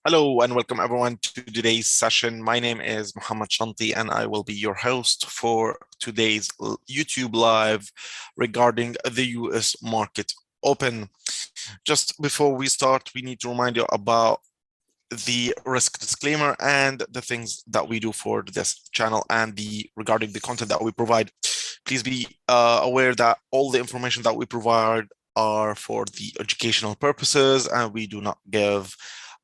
Hello and welcome everyone to today's session. My name is Muhammad Shanti and I will be your host for today's YouTube live regarding the US market open. Just before we start, we need to remind you about the risk disclaimer and the things that we do for this channel and regarding the content that we provide. Please be aware that all the information that we provide are for the educational purposes and we do not give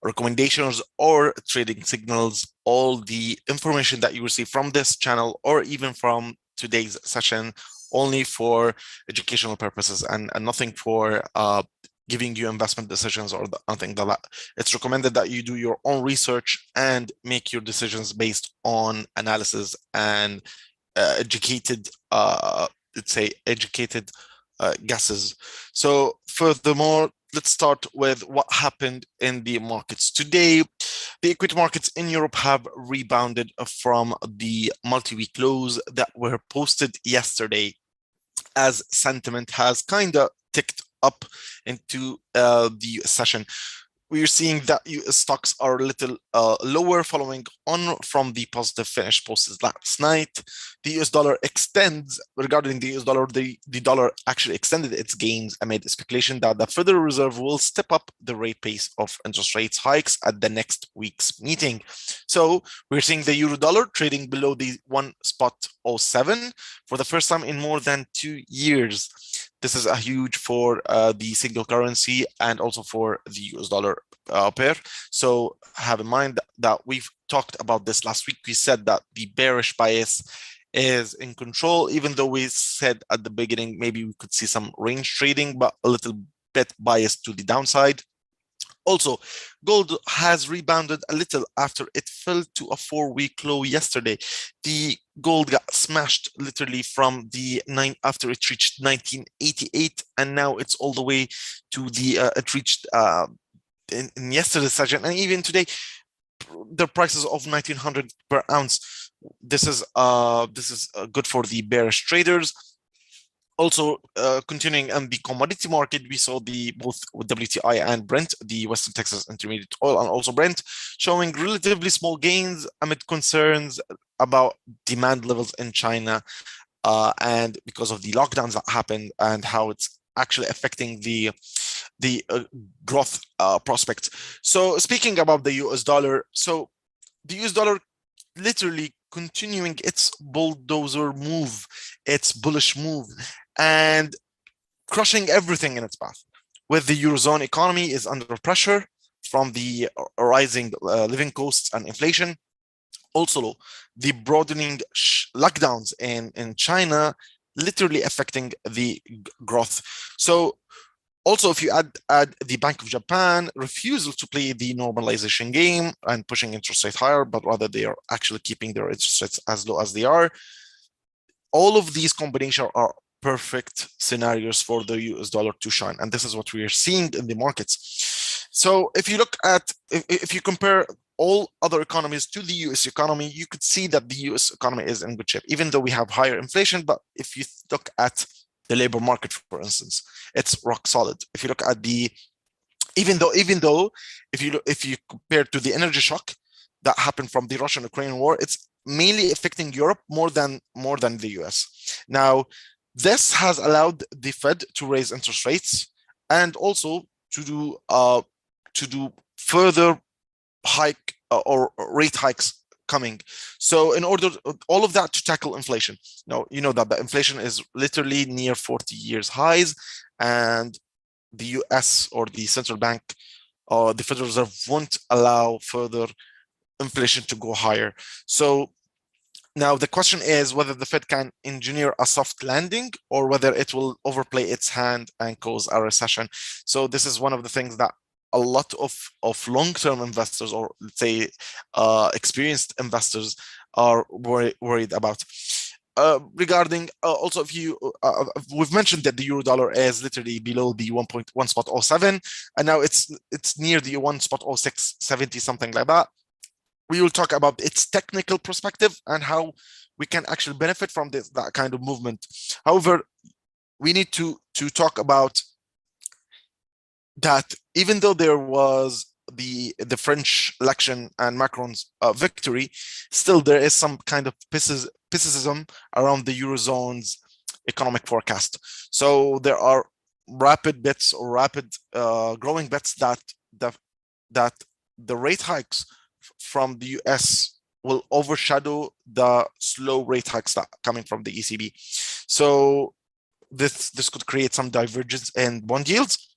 recommendations or trading signals. All the information that you receive from this channel or even from today's session only for educational purposes and nothing for giving you investment decisions or anything like that. It's recommended that you do your own research and make your decisions based on analysis and educated, let's say, educated guesses. So furthermore, let's start with what happened in the markets today. The equity markets in Europe have rebounded from the multi-week lows that were posted yesterday as sentiment has kind of ticked up into the session. We are seeing that US stocks are a little lower following on from the positive finish posted last night. The US dollar extends, regarding the US dollar, the dollar actually extended its gains amid speculation that the Federal Reserve will step up the rate pace of interest rates hikes at the next week's meeting. So we're seeing the euro dollar trading below the 1.07 for the first time in more than 2 years. This is a huge for the single currency and also for the US dollar pair. So have in mind that we've talked about this last week. We said that the bearish bias is in control, even though we said at the beginning maybe we could see some range trading, but a little bit biased to the downside. Also, gold has rebounded a little after it fell to a 4-week low yesterday. The gold got smashed literally from the after it reached 1988, and now it's all the way to the it reached in yesterday's session, and even today the prices of 1900 per ounce. This is good for the bearish traders. Also, continuing on the commodity market, we saw both WTI and Brent, the Western Texas Intermediate Oil, and also Brent, showing relatively small gains amid concerns about demand levels in China, and because of the lockdowns that happened and how it's actually affecting the growth prospects. So speaking about the US dollar, so the US dollar literally continuing its bulldozer move, its bullish move, and crushing everything in its path. With the Eurozone economy is under pressure from the rising living costs and inflation. Also, the broadening lockdowns in China literally affecting the growth. So also, if you add the Bank of Japan refusal to play the normalization game and pushing interest rate higher, but rather they are actually keeping their interest rates as low as they are, all of these combinations are perfect scenarios for the US dollar to shine. And this is what we are seeing in the markets. So if you look at, if you compare all other economies to the US economy, you could see that the US economy is in good shape, even though we have higher inflation. But if you look at the labor market, for instance, it's rock solid. If you look at even though if you compare to the energy shock that happened from the Russian-Ukrainian war, it's mainly affecting Europe more than the US. Now, this has allowed the Fed to raise interest rates and also to do further hike or rate hikes coming. So in order all of that to tackle inflation. Now, you know that the inflation is literally near 40 years highs, and the US or the central bank or the Federal Reserve won't allow further inflation to go higher. So now the question is whether the Fed can engineer a soft landing or whether it will overplay its hand and cause a recession. So this is one of the things that a lot of long-term investors, or let's say experienced investors, are worried about. Regarding also, if you we've mentioned that the euro dollar is literally below the 1.107, and now it's near the 1.0670, something like that. We will talk about its technical perspective and how we can actually benefit from that kind of movement. However, we need to talk about that even though there was the French election and Macron's victory, still there is some kind of pessimism around the Eurozone's economic forecast. So there are rapid bets or rapid growing bets that the rate hikes from the US will overshadow the slow rate hikes that coming from the ECB. So this could create some divergence in bond yields,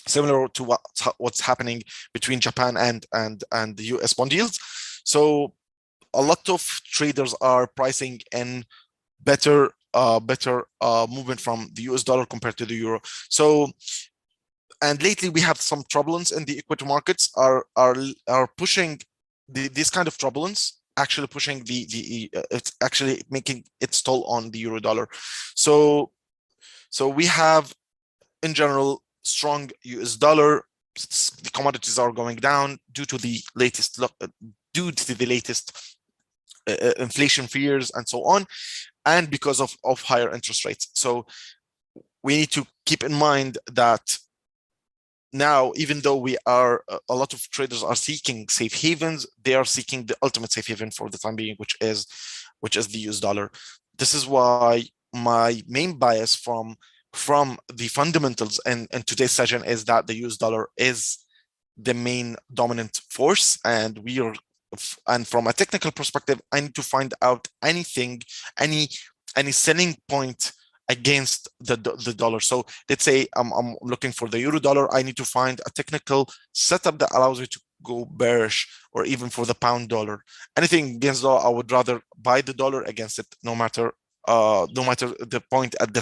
similar to what's happening between Japan and the US bond yields. So a lot of traders are pricing in better movement from the US dollar compared to the euro. So, and lately we have some turbulence in the equity markets are pushing this kind of turbulence, actually pushing it's actually making its toll on the euro dollar. So we have in general strong US dollar. The commodities are going down due to the latest inflation fears and so on, and because of higher interest rates. So we need to keep in mind that now, even though we are a lot of traders are seeking safe havens, they are seeking the ultimate safe haven for the time being, which is the US dollar. This is why my main bias from the fundamentals in today's session is that the US dollar is the main dominant force, and from a technical perspective, I need to find out any selling point against the dollar. So let's say I'm looking for the euro dollar. I need to find a technical setup that allows me to go bearish, or even for the pound dollar. Anything against dollar, I would rather buy the dollar against it, no matter the point at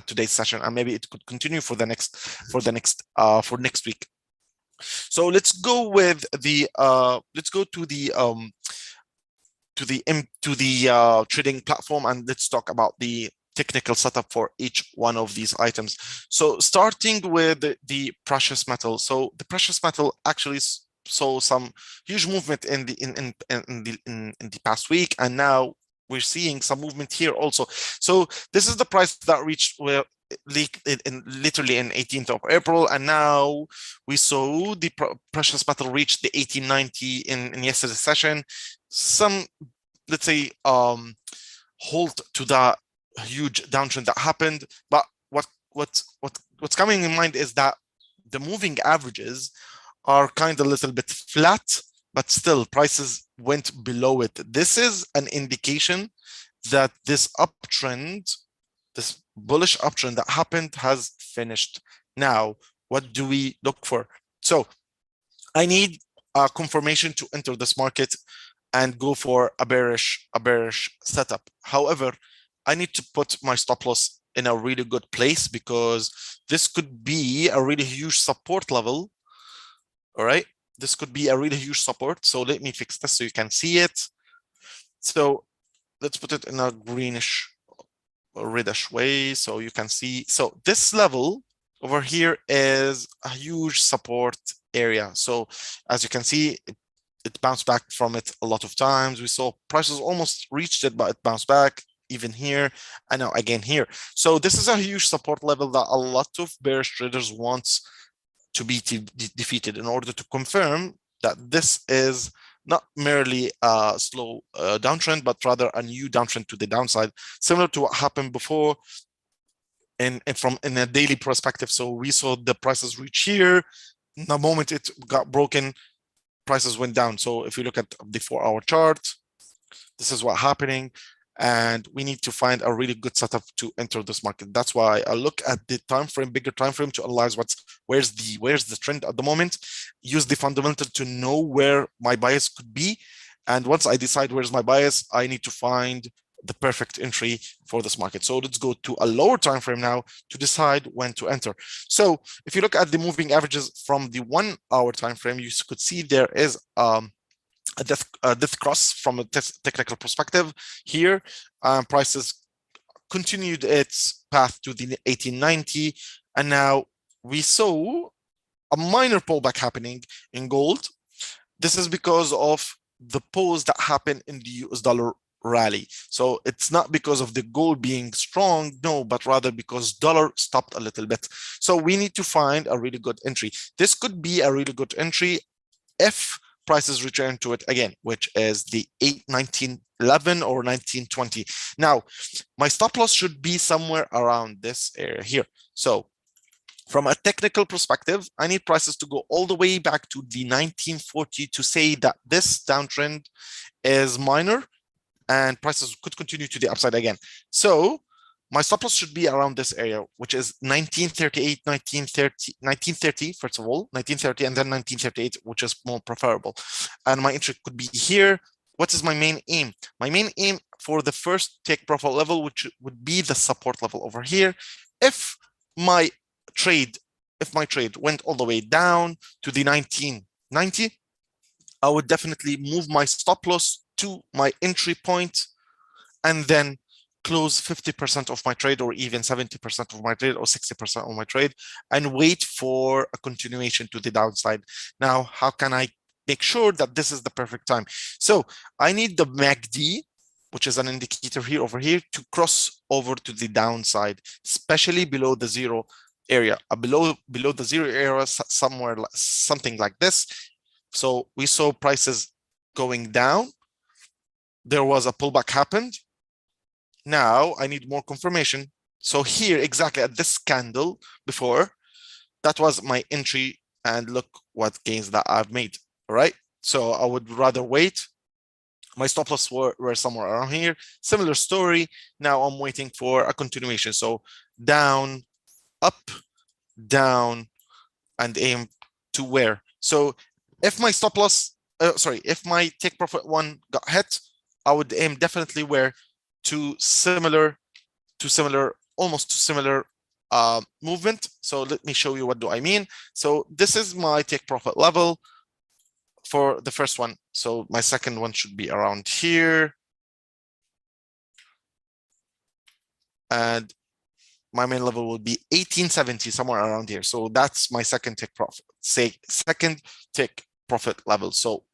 today's session, and maybe it could continue for next week. So let's go with the trading platform, and let's talk about the technical setup for each one of these items. So starting with the precious metal. So the precious metal actually saw some huge movement in the past week, and now we're seeing some movement here also. So this is the price that reached literally in 18th of April, and now we saw the precious metal reach the 1890 in yesterday's session. Some, let's say, halt to that huge downtrend that happened. But what's coming in mind is that the moving averages are kind of a little bit flat, but still prices went below it. This is an indication that this uptrend, this bullish uptrend that happened, has finished. Now, what do we look for? So I need a confirmation to enter this market and go for a bearish setup. However, I need to put my stop loss in a really good place, because this could be a really huge support level. All right, this could be a really huge support. So let me fix this so you can see it. So let's put it in a greenish or reddish way so you can see. So this level over here is a huge support area. So as you can see, it bounced back from it a lot of times. We saw prices almost reached it, but it bounced back even here, and now again here. So this is a huge support level that a lot of bearish traders want to be defeated in order to confirm that this is not merely a slow downtrend, but rather a new downtrend to the downside, similar to what happened before in a daily perspective. So we saw the prices reach here. The moment it got broken, prices went down. So if you look at the 4-hour chart, this is what's happening. And we need to find a really good setup to enter this market. That's why I look at the time frame, bigger time frame, to analyze where's the trend at the moment. Use the fundamental to know where my bias could be. And once I decide where's my bias, I need to find the perfect entry for this market. So let's go to a lower time frame now to decide when to enter. So if you look at the moving averages from the 1-hour time frame, you could see there is a death cross from a technical perspective here. Prices continued its path to the 1890, and now we saw a minor pullback happening in gold. This is because of the pause that happened in the US dollar rally. So it's not because of the gold being strong, no, but rather because dollar stopped a little bit. So we need to find a really good entry. This could be a really good entry if prices return to it again, which is the 1911 or 1920. Now, my stop loss should be somewhere around this area here. So from a technical perspective, I need prices to go all the way back to the 1940 to say that this downtrend is minor and prices could continue to the upside again. So my stop loss should be around this area, which is 1938, 1930, first of all, 1930, and then 1938, which is more preferable. And my entry could be here. What is my main aim? My main aim for the first take profit level, which would be the support level over here. If my trade went all the way down to the 1990, I would definitely move my stop loss to my entry point and then close 50% of my trade, or even 70% of my trade, or 60% of my trade, and wait for a continuation to the downside. Now, how can I make sure that this is the perfect time? So I need the MACD, which is an indicator here over here, to cross over to the downside, especially below the zero area, below the zero area, somewhere something like this. So we saw prices going down. There was a pullback happened. Now I need more confirmation. So here, exactly at this candle before, that was my entry, and look what gains that I've made. All right. So I would rather wait. My stop loss were somewhere around here. Similar story. Now I'm waiting for a continuation. So down, up, down, and aim to where? So if my stop loss, if my take profit one got hit, I would aim definitely where? To similar movement. So let me show you what do I mean. So this is my take profit level for the first one. So my second one should be around here, and my main level will be 1870, somewhere around here. So that's my second take profit, second take profit level. So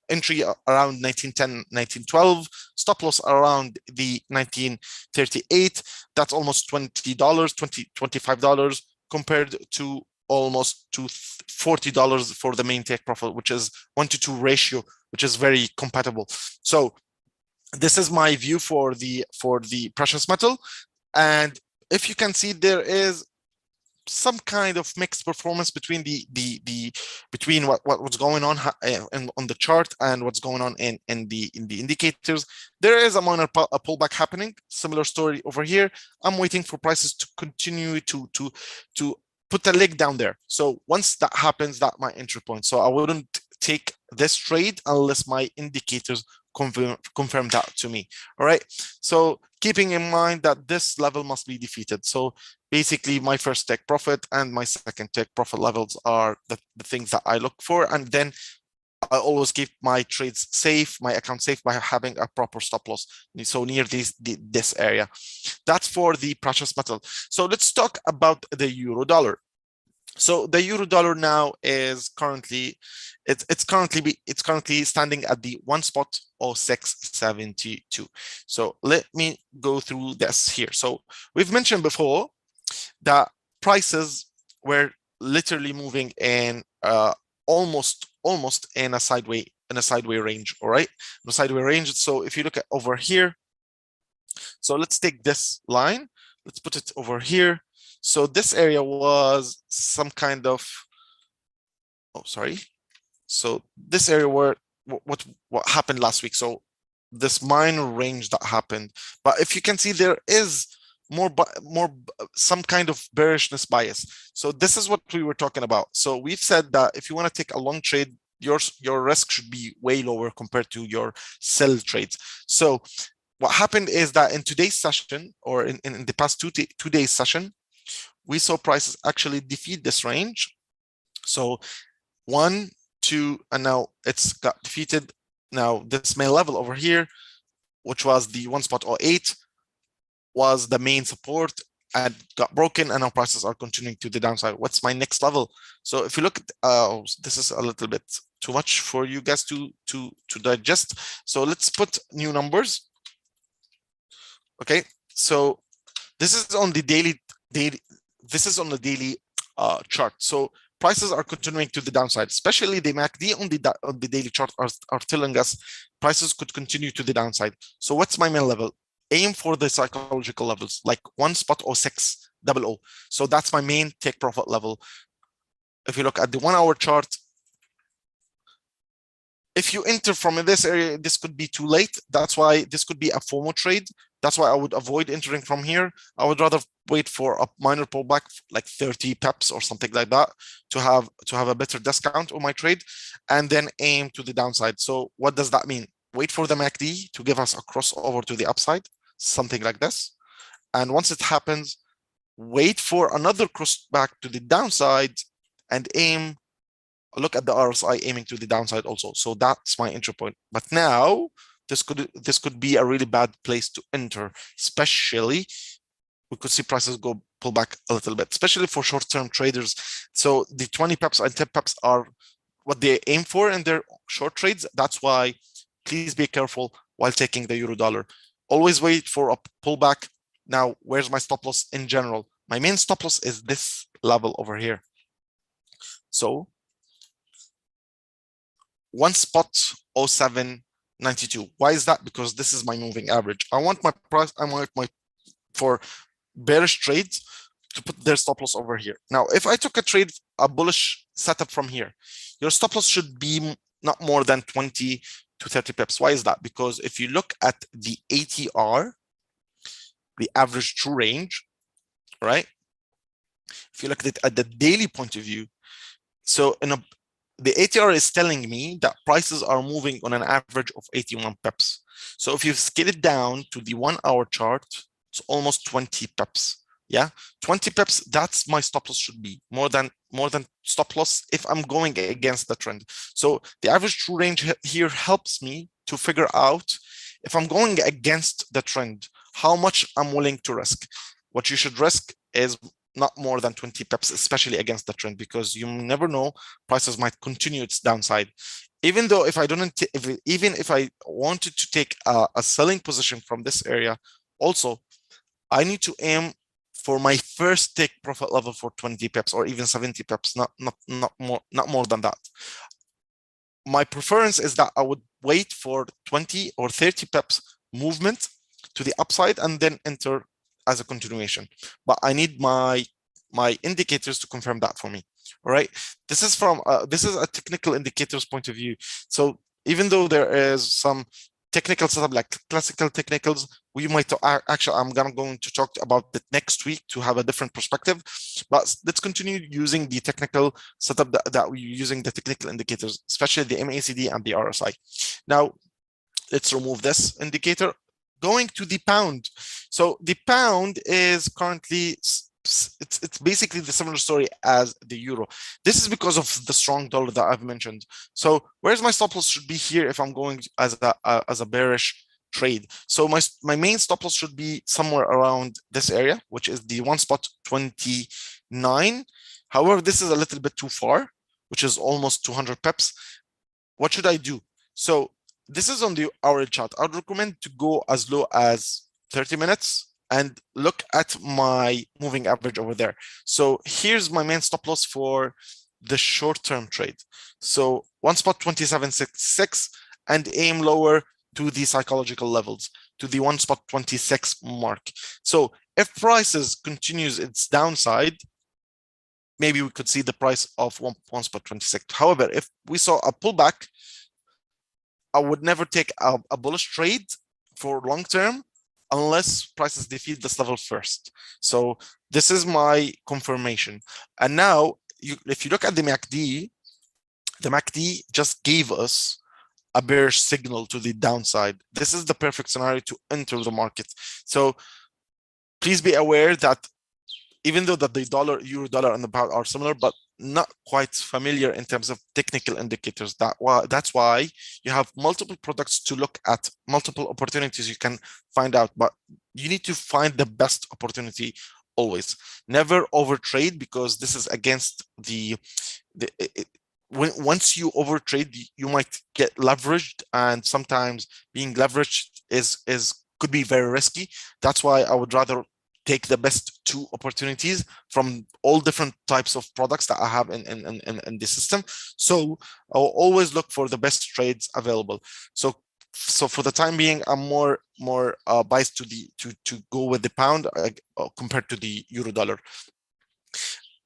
entry around 1910, 1912, stop loss around the 1938. That's almost $20, $25 compared to almost to $40 for the main take profit, which is 1-to-2 ratio, which is very compatible. So this is my view for the precious metal. And if you can see, there is some kind of mixed performance between between what's going on on the chart and what's going on in the indicators. There is a minor pullback happening. Similar story over here. I'm waiting for prices to continue to put a leg down there. So once that happens, that's my entry point. So I wouldn't take this trade unless my indicators confirm that to me. All right. So keeping in mind that this level must be defeated. So basically my first take profit and my second take profit levels are the things that I look for. And then I always keep my trades safe, my account safe, by having a proper stop loss. So near this area. That's for the precious metal. So let's talk about the euro dollar. So the euro dollar now is currently it's currently standing at the 1.0672. So let me go through this here. So we've mentioned before that prices were literally moving in almost in a sideway range. All right, in a sideway range. So if you look at over here, so let's take this line, let's put it over here. So this area was some kind of, so this area where what happened last week. So this minor range that happened, but if you can see, there is some kind of bearishness bias. So this is what we were talking about. So we've said that if you want to take a long trade, your risk should be way lower compared to your sell trades. So what happened is that in today's session, or in the past two days session, we saw prices actually defeat this range. So 1, 2, and now it's got defeated. Now this main level over here, which was the 1.08, was the main support and got broken, and now prices are continuing to the downside. What's my next level? So if you look at this is a little bit too much for you guys to digest. So let's put new numbers. Okay, so this is on the daily. This is on the daily chart. So prices are continuing to the downside, especially the MACD on the daily chart are telling us prices could continue to the downside. So what's my main level? Aim for the psychological levels, like 1.0600. So that's my main take profit level. If you look at the 1 hour chart, if you enter from this area, this could be too late. That's why this could be a FOMO trade. That's why I would avoid entering from here. I would rather wait for a minor pullback, like 30 pips or something like that, to have a better discount on my trade, and then aim to the downside. So what does that mean? Wait for the MACD to give us a crossover to the upside, something like this. And once it happens, wait for another cross back to the downside and aim. Look at the RSI aiming to the downside also. So that's my entry point. But now this could be a really bad place to enter, especially we could see prices go pull back a little bit, especially for short-term traders. So the 20 pips and 10 pips are what they aim for in their short trades. That's why please be careful while taking the euro dollar. Always wait for a pullback. Now, where's my stop loss in general? My main stop loss is this level over here. So 1.0792. Why is that? Because this is my moving average. I want my price, for bearish trades to put their stop loss over here. Now, if I took a bullish setup from here, your stop loss should be not more than 20 to 30 pips. Why is that? Because if you look at the ATR, the average true range, right? If you look at the daily point of view, so the ATR is telling me that prices are moving on an average of 81 pips. So if you scale it down to the 1 hour chart, it's almost 20 pips. Yeah, 20 pips, that's my stop loss should be. More than stop loss if I'm going against the trend. So the average true range here helps me to figure out if I'm going against the trend, how much I'm willing to risk. What you should risk is not more than 20 pips, especially against the trend, because you never know, prices might continue its downside. Even though if I wanted to take a selling position from this area, also, I need to aim for my first take profit level for 20 pips or even 70 pips, not more than that. My preference is that I would wait for 20 or 30 pips movement to the upside and then enter as a continuation. But I need my indicators to confirm that for me. All right. This is a technical indicators point of view. So even though there is some technical setup like classical technicals, we might actually I'm going to talk about it next week to have a different perspective. But let's continue using the technical setup that we're using, the technical indicators, especially the MACD and the RSI. Now let's remove this indicator. Going to the pound. So the pound is currently, it's basically the similar story as the euro. This is because of the strong dollar that I've mentioned. So where's my stop loss should be here if I'm going as a bearish trade. So my main stop loss should be somewhere around this area, which is the 1.29. However, this is a little bit too far, which is almost 200 pips. What should I do? So this is on the hourly chart. I would recommend to go as low as 30 minutes and look at my moving average over there. So here's my main stop loss for the short-term trade. So 1.2766 and aim lower to the psychological levels, to the 1.26 mark. So if prices continues its downside, maybe we could see the price of 1.26. However, if we saw a pullback, I would never take a bullish trade for long term unless prices defeat this level first. So this is my confirmation. And now, if you look at the MACD just gave us a bearish signal to the downside. This is the perfect scenario to enter the market. So please be aware that even though that the euro dollar and the pound are similar, but not quite familiar in terms of technical indicators. That's why you have multiple products to look at, multiple opportunities you can find out, but you need to find the best opportunity always. Never overtrade, because this is against once you overtrade, you might get leveraged, and sometimes being leveraged could be very risky. That's why I would rather take the best two opportunities from all different types of products that I have in the system. So I'll always look for the best trades available. So for the time being, I'm more biased to go with the pound compared to the euro dollar.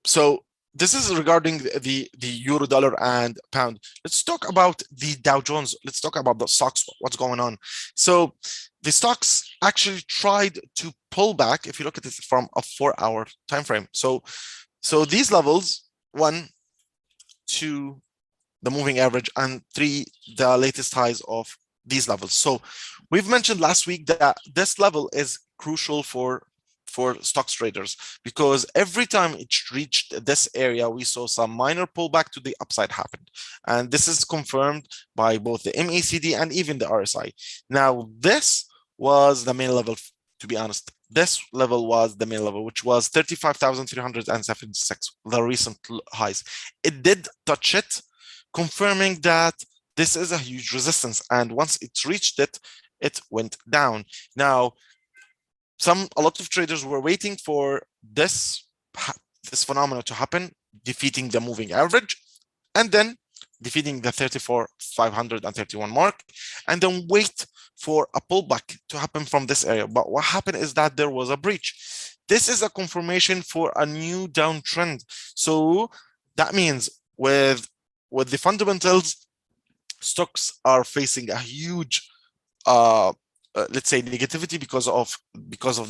So this is regarding the euro dollar and pound. Let's talk about the Dow Jones. Let's talk about the stocks, what's going on. So the stocks actually tried to pull back if you look at it from a 4-hour time frame. So these levels, 1, 2, the moving average, and 3, the latest highs of these levels. So we've mentioned last week that this level is crucial for stocks traders, because every time it reached this area, we saw some minor pullback to the upside happened. And this is confirmed by both the MACD and even the RSI. Now, this was the main level, to be honest. This level was the main level, which was 35,376, the recent highs. It did touch it, confirming that this is a huge resistance. And once it reached it, it went down. Now, a lot of traders were waiting for this phenomenon to happen, defeating the moving average, and then defeating the 34,531 mark, and then wait for a pullback to happen from this area. But what happened is that there was a breach. This is a confirmation for a new downtrend. So that means with the fundamentals, stocks are facing a huge let's say negativity because of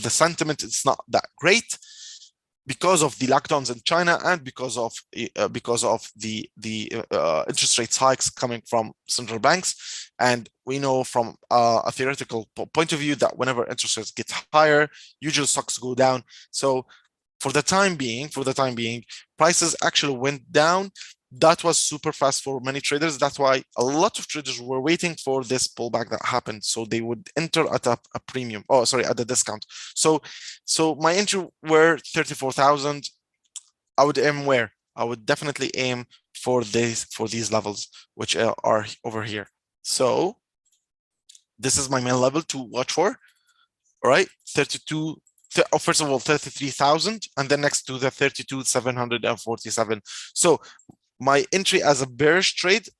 the sentiment. It's not that great because of the lockdowns in China and because of the interest rate hikes coming from central banks. And we know from a theoretical point of view that whenever interest rates get higher, usually stocks go down. So for the time being, prices actually went down. That was super fast for many traders. That's why a lot of traders were waiting for this pullback that happened, so they would enter at a premium. Oh, sorry, at a discount. So my entry were 34,000. I would aim where? I would definitely aim for these levels, which are over here. So this is my main level to watch for. All right, 32. First of all, 33,000, and then next to the 32,747. So my entry as a bearish trade,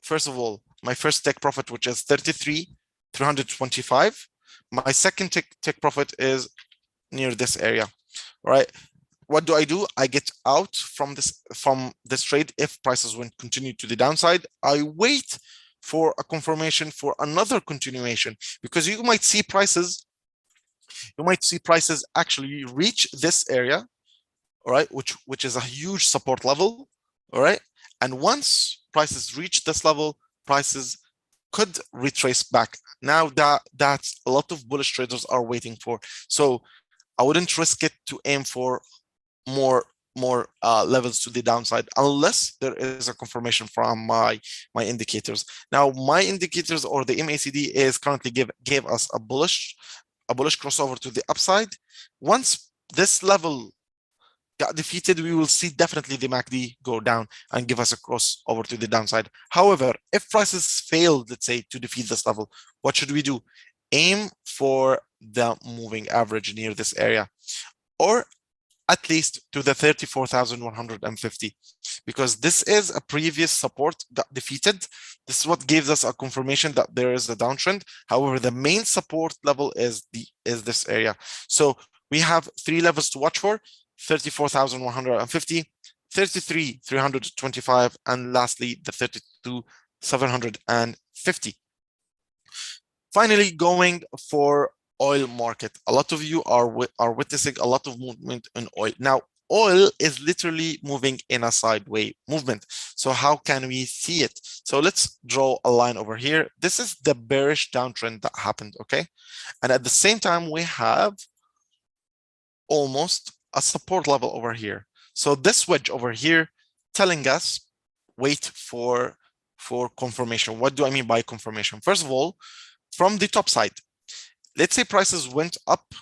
first of all, my first take profit, which is 33,325. My second take profit is near this area, right? What do? I get out from this trade if prices will continue to the downside. I wait for a confirmation for another continuation, because you might see prices actually reach this area, all right, which is a huge support level. All right. And once prices reach this level, prices could retrace back. Now that's a lot of bullish traders are waiting for. So I wouldn't risk it to aim for more levels to the downside unless there is a confirmation from my indicators. Now my indicators, or the MACD, is currently gave us a bullish crossover to the upside. Once this level got defeated, we will see definitely the MACD go down and give us a crossover to the downside. However, if prices fail, let's say, to defeat this level, what should we do? Aim for the moving average near this area, or at least to the 34,150, because this is a previous support got defeated. This is what gives us a confirmation that there is a downtrend. However, the main support level is this area. So we have 3 levels to watch for: 34,150, 33,325, and lastly the 32,750. Finally, going for oil market. A lot of you are witnessing a lot of movement in oil. Now, oil is literally moving in a sideways movement. So how can we see it? So let's draw a line over here. This is the bearish downtrend that happened, okay? And at the same time, we have almost a support level over here. So this wedge over here telling us wait for confirmation. What do I mean by confirmation? First of all, from the top side, let's say prices went up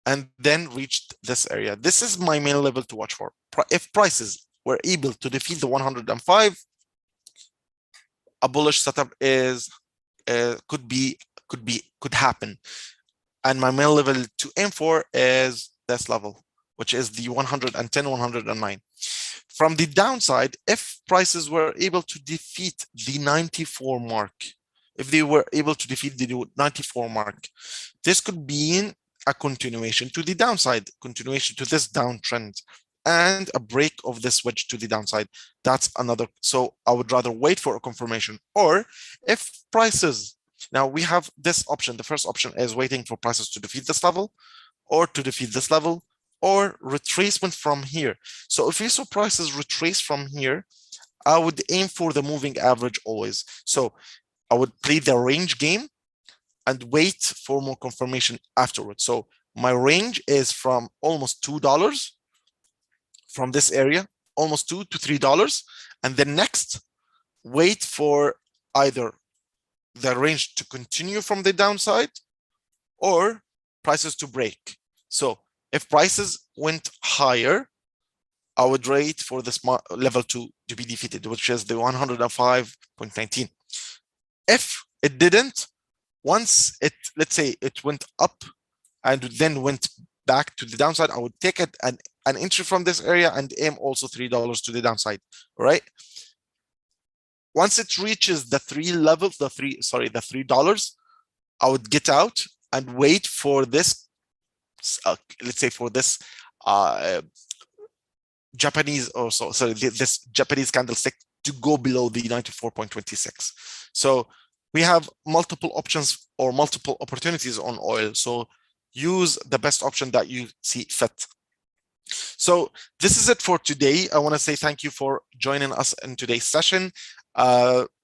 and then reached this area. This is my main level to watch for. If prices were able to defeat the 105, a bullish setup could happen. And my main level to aim for is this level, which is the 110, 109. From the downside, if prices were able to defeat the 94 mark, if they were able to defeat the 94 mark, this could be a continuation to the downside, continuation to this downtrend, and a break of this wedge to the downside. That's another. So I would rather wait for a confirmation. Or if prices, now we have this option. The first option is waiting for prices to defeat this level, or to defeat this level, or retracement from here. So if we saw prices retrace from here, I would aim for the moving average always. So I would play the range game and wait for more confirmation afterwards. So my range is from almost $2 from this area, almost $2 to $3. And then next, wait for either the range to continue from the downside or prices to break. So if prices went higher, I would wait for this level to be defeated, which is the 105.19. If it didn't, once it, let's say it went up and then went back to the downside, I would take it an entry from this area and aim also $3 to the downside, right? Once it reaches the $3, I would get out and wait for this, let's say for this Japanese, or sorry, this Japanese candlestick to go below the 94.26. So we have multiple options or multiple opportunities on oil. So use the best option that you see fit. So this is it for today. I want to say thank you for joining us in today's session.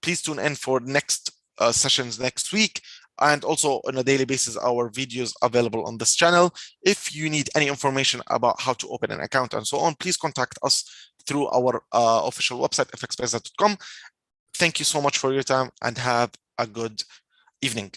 Please tune in for next sessions next week. And also on a daily basis, our videos available on this channel. If you need any information about how to open an account and so on, please contact us through our official website, fxpesa.com. Thank you so much for your time and have a good evening.